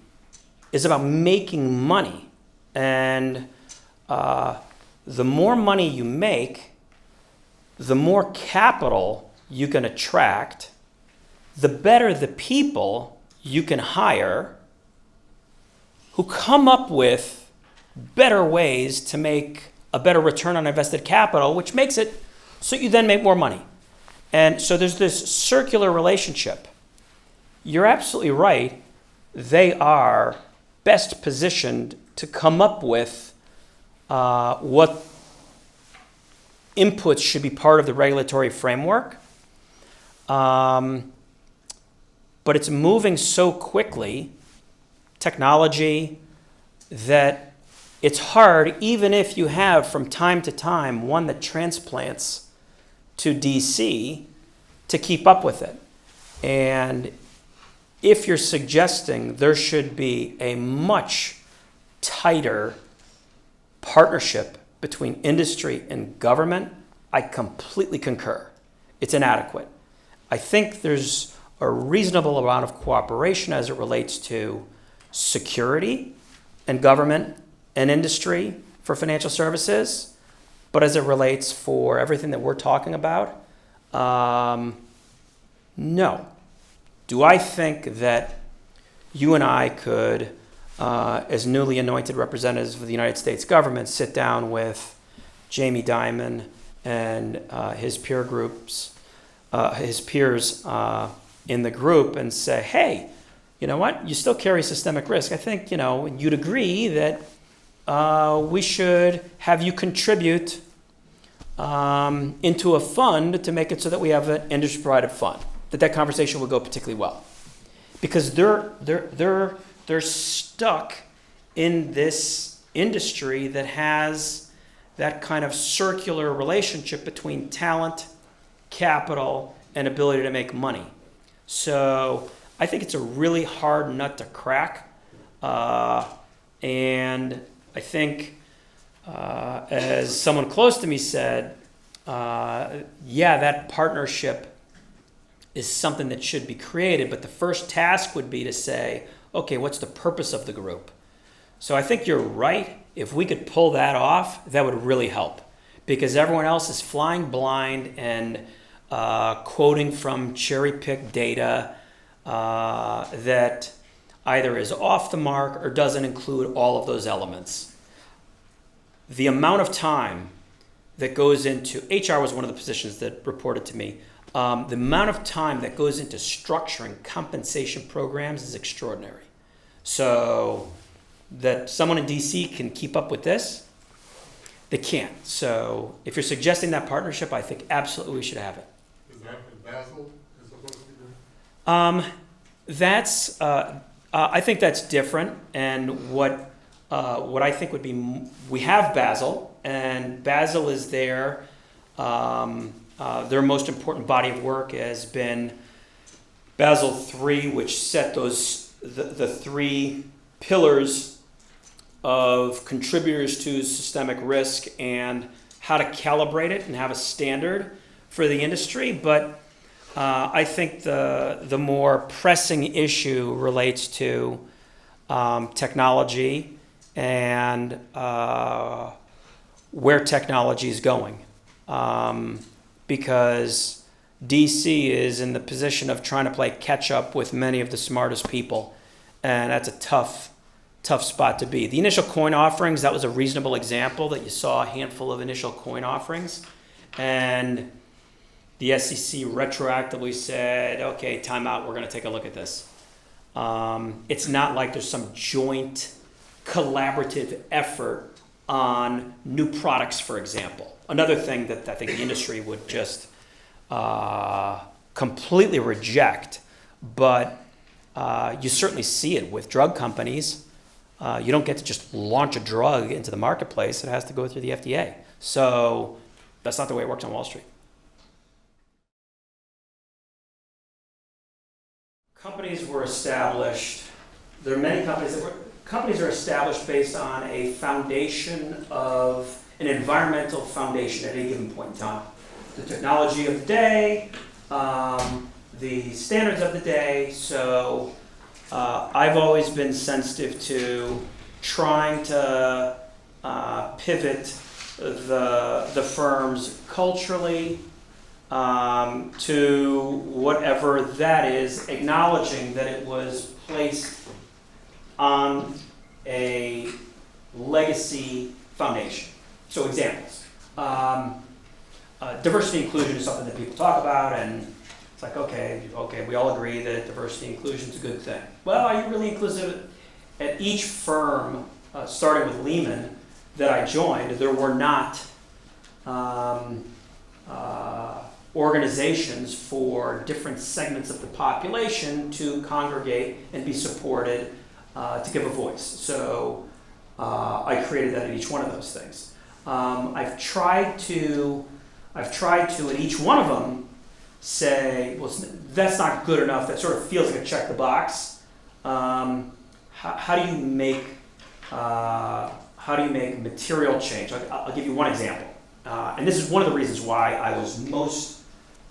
is about making money, and the more money you make, the more capital you can attract, the better the people you can hire who come up with better ways to make a better return on invested capital, which makes it so you then make more money. And so there's this circular relationship. You're absolutely right. They are best positioned to come up with what inputs should be part of the regulatory framework. But it's moving so quickly, technology, that it's hard, even if you have from time to time one that transplants to DC, to keep up with it. And if you're suggesting there should be a much tighter partnership between industry and government, I completely concur. It's inadequate. I think there's a reasonable amount of cooperation as it relates to security and government and industry for financial services, but as it relates for everything that we're talking about, no. Do I think that you and I could, as newly anointed representatives of the United States government, sit down with Jamie Dimon and his peer groups, his peers in the group, and say, hey, you know what? You still carry systemic risk. I think, you'd agree that we should have you contribute into a fund to make it so that we have an industry-provided fund. That conversation would go particularly well, because they're stuck in this industry that has that kind of circular relationship between talent, capital, and ability to make money. So I think it's a really hard nut to crack, and I think, as someone close to me said, that partnership is something that should be created, but the first task would be to say, okay, what's the purpose of the group? So I think you're right. If we could pull that off, that would really help, because everyone else is flying blind and quoting from cherry-picked data that either is off the mark or doesn't include all of those elements. The amount of time that goes into, HR was one of the positions that reported to me, the amount of time that goes into structuring compensation programs is extraordinary. So that someone in DC can keep up with this, they can't. So if you're suggesting that partnership, I think absolutely we should have it. Is that what Basel is supposed to be doing? that's I think that's different, and what I think would be, we have Basel, and Basel is there. Their most important body of work has been Basel III, which set the three pillars of contributors to systemic risk and how to calibrate it and have a standard for the industry. But I think the more pressing issue relates to technology and where technology is going. Because DC is in the position of trying to play catch up with many of the smartest people. And that's a tough spot to be. The initial coin offerings, that was a reasonable example that you saw a handful of initial coin offerings. And the SEC retroactively said, okay, time out, we're going to take a look at this. It's not like there's some joint collaborative effort on new products, for example. Another thing that I think the industry would just completely reject, but you certainly see it with drug companies. You don't get to just launch a drug into the marketplace. It has to go through the FDA. So that's not the way it works on Wall Street. Companies were established. There are many companies are established based on a foundation of an environmental foundation at any given point in time. The technology of the day, the standards of the day. So I've always been sensitive to trying to pivot the firms culturally to whatever that is, acknowledging that it was placed on a legacy foundation. So examples. Diversity inclusion is something that people talk about, and it's like, okay, we all agree that diversity inclusion is a good thing. Well, are you really inclusive? At each firm, starting with Lehman, that I joined, there were not organizations for different segments of the population to congregate and be supported, to give a voice. So I created that at each one of those things. I've tried to at each one of them say, well, that's not good enough. That sort of feels like a check the box. How do you make material change? I'll give you one example, and this is one of the reasons why I was most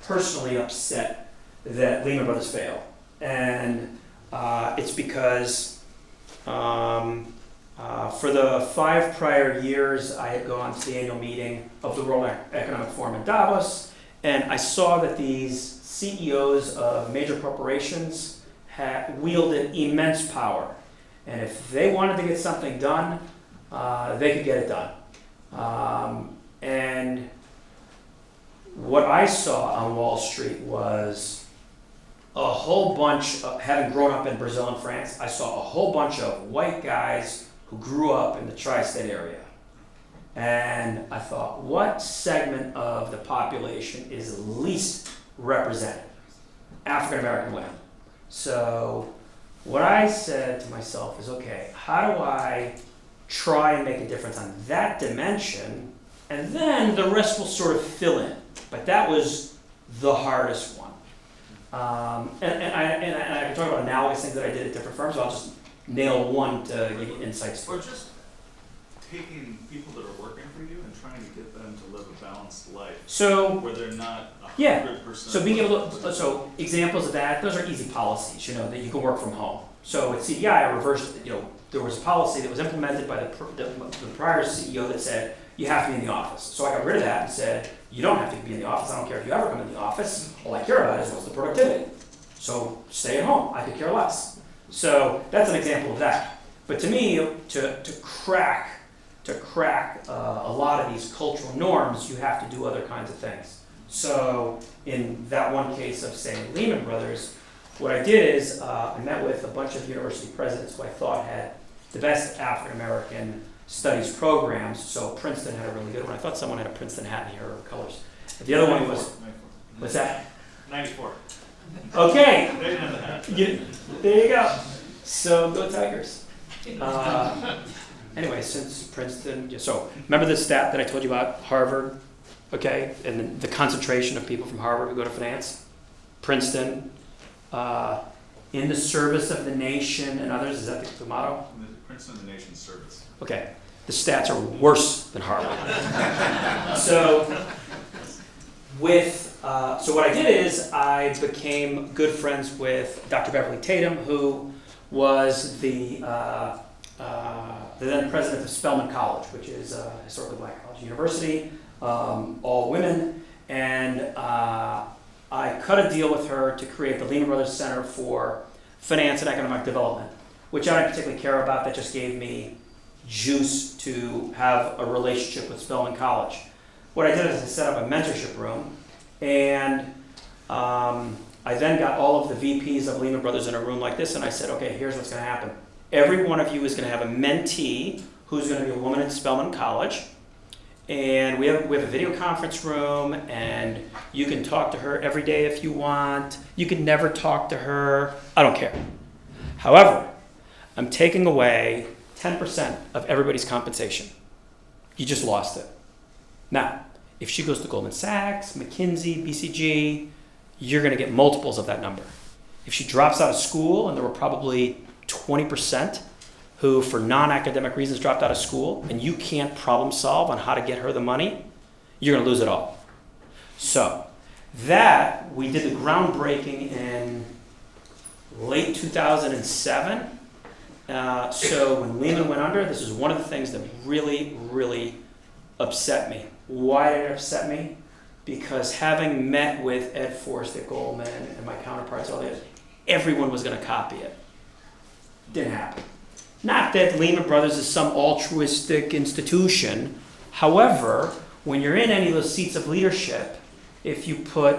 personally upset that Lehman Brothers failed, and it's because for the 5 prior years, I had gone to the annual meeting of the World Economic Forum in Davos, and I saw that these CEOs of major corporations wielded immense power. And if they wanted to get something done, they could get it done. And what I saw on Wall Street was a whole bunch of, having grown up in Brazil and France, I saw a whole bunch of white guys who grew up in the tri-state area. And I thought, what segment of the population is least represented? African American women. So what I said to myself is, okay, how do I try and make a difference on that dimension? And then the rest will sort of fill in. But that was the hardest one. And I can talk about analogous things that I did at different firms, so I'll just nail one to give you insights. Or just taking people that are working for you and trying to get them to live a balanced life. So where they're not 100%. Yeah. So being able to, so examples of that, those are easy policies, that you can work from home. So at CDI, I reversed, there was a policy that was implemented by the prior CEO that said, you have to be in the office. So I got rid of that and said, you don't have to be in the office. I don't care if you ever come in the office. All I care about is what's the productivity. So stay at home. I could care less. So that's an example of that. But to me, to crack a lot of these cultural norms, you have to do other kinds of things. So in that one case of, say, Lehman Brothers, what I did is I met with a bunch of university presidents who I thought had the best African American studies programs. So Princeton had a really good one. I thought someone had a Princeton hat in here or colors. But the other one was, 94. what's that? 94. Okay. They didn't have the hat. There you go. So go Tigers. Anyway, since Princeton, so remember the stat that I told you about Harvard, okay, and the concentration of people from Harvard who go to finance? Princeton, in the service of the nation and others, is that the motto? Princeton, the nation's service. Okay, the stats are worse than Harvard. So what I did is I became good friends with Dr. Beverly Tatum, who was the then president of Spelman College, which is a historically black college university, all women, and I cut a deal with her to create the Lehman Brothers Center for Finance and Economic Development, which I don't particularly care about. That just gave me juice to have a relationship with Spelman College. What I did is I set up a mentorship room, and I then got all of the VPs of Lehman Brothers in a room like this, and I said, okay, here's what's going to happen. Every one of you is going to have a mentee who's going to be a woman at Spelman College, and we have a video conference room, and you can talk to her every day if you want. You can never talk to her. I don't care. However, I'm taking away 10% of everybody's compensation. You just lost it. Now, if she goes to Goldman Sachs, McKinsey, BCG, you're going to get multiples of that number. If she drops out of school, and there were probably 20% who, for non-academic reasons, dropped out of school, and you can't problem solve on how to get her the money, you're going to lose it all. So that, we did the groundbreaking in late 2007. So when Lehman went under, this is one of the things that really, really upset me. Why did it upset me? Because having met with Ed Forrest at Goldman and my counterparts, all the others, everyone was going to copy it. Didn't happen. Not that Lehman Brothers is some altruistic institution. However, when you're in any of those seats of leadership, if you put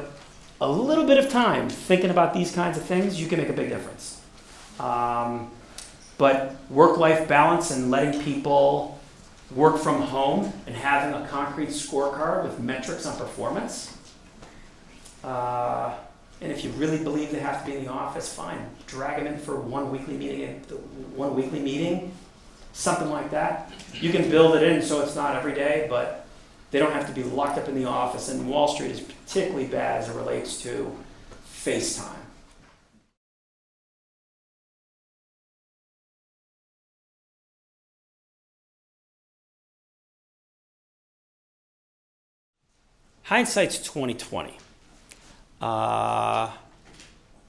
a little bit of time thinking about these kinds of things, you can make a big difference. But work-life balance and letting people work from home and having a concrete scorecard with metrics on performance. And if you really believe they have to be in the office, fine. Drag them in for one weekly meeting, something like that. You can build it in so it's not every day, but they don't have to be locked up in the office. And Wall Street is particularly bad as it relates to FaceTime. Hindsight's 2020. I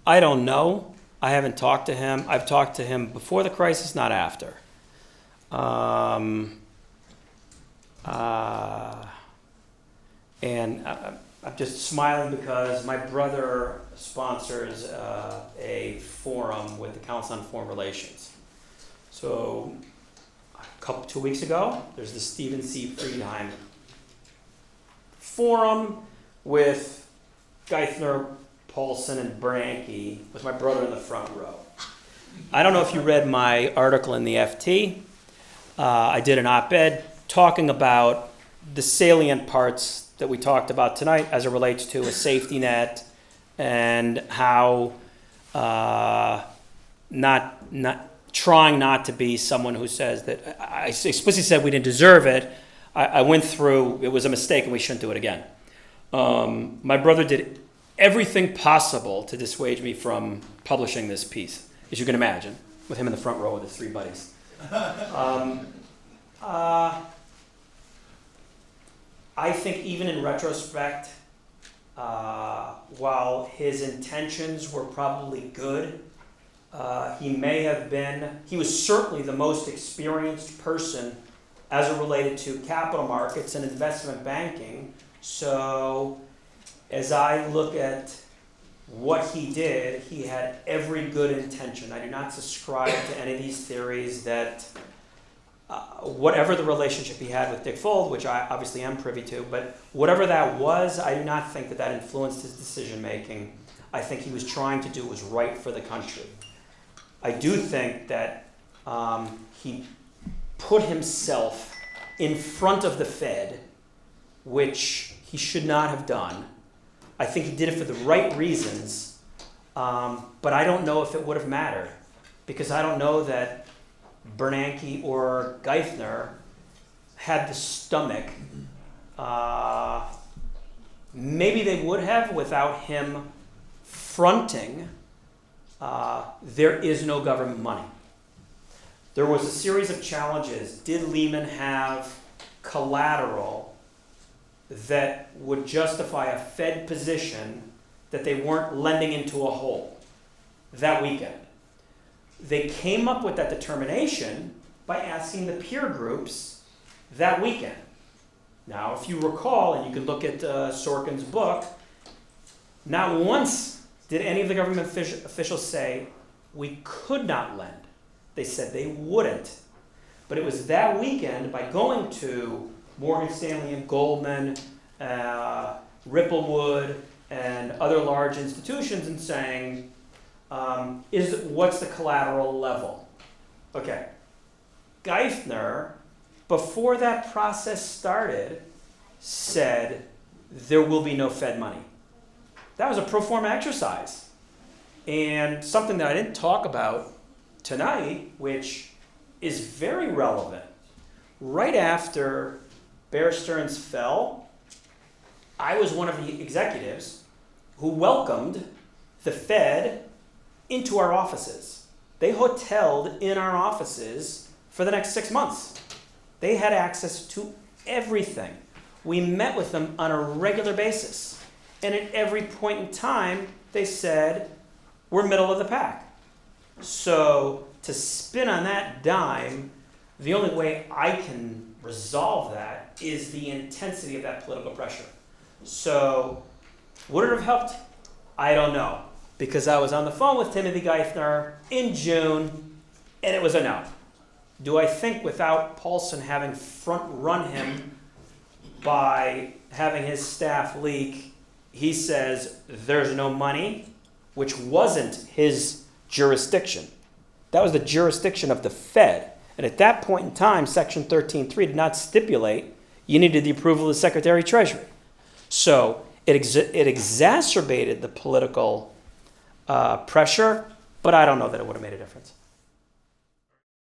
don't know. I haven't talked to him. I've talked to him before the crisis, not after. And I'm just smiling because my brother sponsors a forum with the Council on Foreign Relations. So 2 weeks ago, there's the Stephen C. Freidheim forum with Geithner, Paulson, and Bernanke, with my brother in the front row. I don't know if you read my article in the FT. I did an op-ed talking about the salient parts that we talked about tonight as it relates to a safety net and how trying not to be someone who says that I explicitly said we didn't deserve it. I went through, it was a mistake and we shouldn't do it again. My brother did everything possible to dissuade me from publishing this piece, as you can imagine, with him in the front row with his three buddies. I think even in retrospect, while his intentions were probably good, he was certainly the most experienced person as it related to capital markets and investment banking. So as I look at what he did, he had every good intention. I do not subscribe to any of these theories that whatever the relationship he had with Dick Fuld, which I obviously am privy to, but whatever that was, I do not think that influenced his decision making. I think he was trying to do what was right for the country. I do think that he put himself in front of the Fed, which he should not have done. I think he did it for the right reasons, But I don't know if it would have mattered, because I don't know that Bernanke or Geithner had the stomach. Maybe they would have without him fronting, there is no government money. There was a series of challenges. Did Lehman have collateral that would justify a Fed position that they weren't lending into a hole that weekend? They came up with that determination by asking the peer groups that weekend. Now, if you recall, and you can look at Sorkin's book, not once did any of the government officials say, we could not lend. They said they wouldn't. But it was that weekend, by going to Morgan Stanley and Goldman, Ripplewood, and other large institutions, and saying, what's the collateral level? Okay. Geithner, before that process started, said there will be no Fed money. That was a pro forma exercise. And something that I didn't talk about tonight, which is very relevant. Right after Bear Stearns fell, I was one of the executives who welcomed the Fed into our offices. They hoteled in our offices for the next 6 months. They had access to everything. We met with them on a regular basis. And at every point in time, they said, we're middle of the pack. So to spin on that dime, the only way I can resolve that is the intensity of that political pressure. So would it have helped? I don't know. Because I was on the phone with Timothy Geithner in June, and it was a no. Do I think without Paulson having front-run him by having his staff leak, he says there's no money, which wasn't his jurisdiction. That was the jurisdiction of the Fed. And at that point in time, Section 13.3 did not stipulate you needed the approval of the Secretary of Treasury. So it exacerbated the political pressure, but I don't know that it would have made a difference.